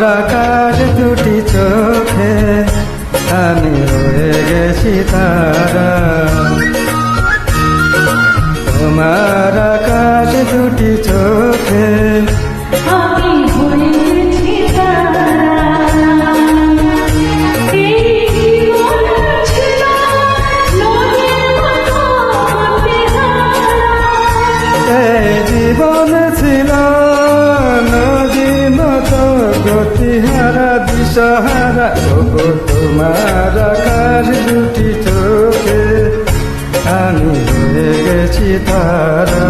আকাশ দুটি চোখে আমি হয়ে গেছি তারা। তোমার আকাশ দুটি চোখে আমি হয়ে গেছি তারা। এই জীবন ছিল নদীর মতো গতিহারা দিশাহারা। ওগো তোমার আকাশ দুটি চোখে আমি হয়ে গেছি তারা।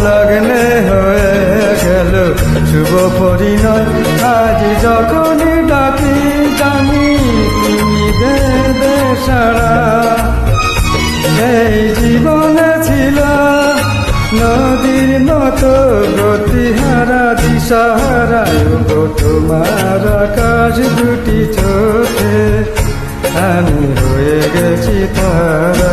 লগ্নে হয়ে গেল শুভ পরিণয়। আজ যখন ডাকি জানি তুমি দেবে সারা। এই জীবনে ছিল নদীর মতো গতিহারা দিশাহারা। ওগো তোমার আকাশ দুটি চোখে আমি হয়ে গেছি তারা।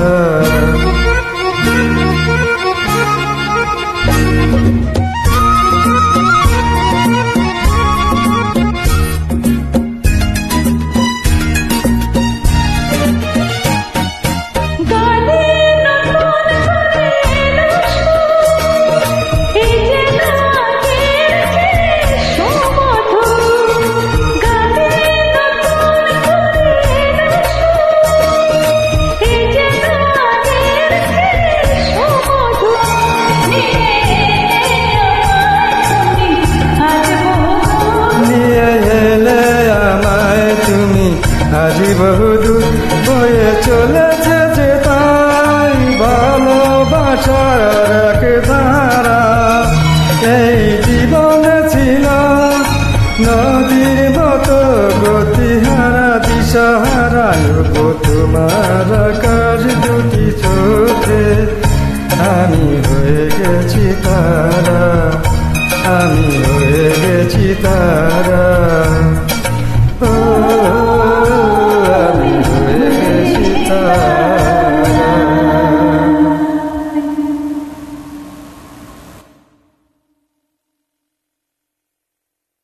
আজ বহুদূর বয়ে চলেছে যে তাই ভালোবাসার এক ধারা। এই জীবনে ছিল নদীর মতো গতিহারা দিশাহারা। ওগো তোমার আকাশ দুটি চোখে আমি হয়ে গেছি তারা। আমি হয়ে গেছি তারা।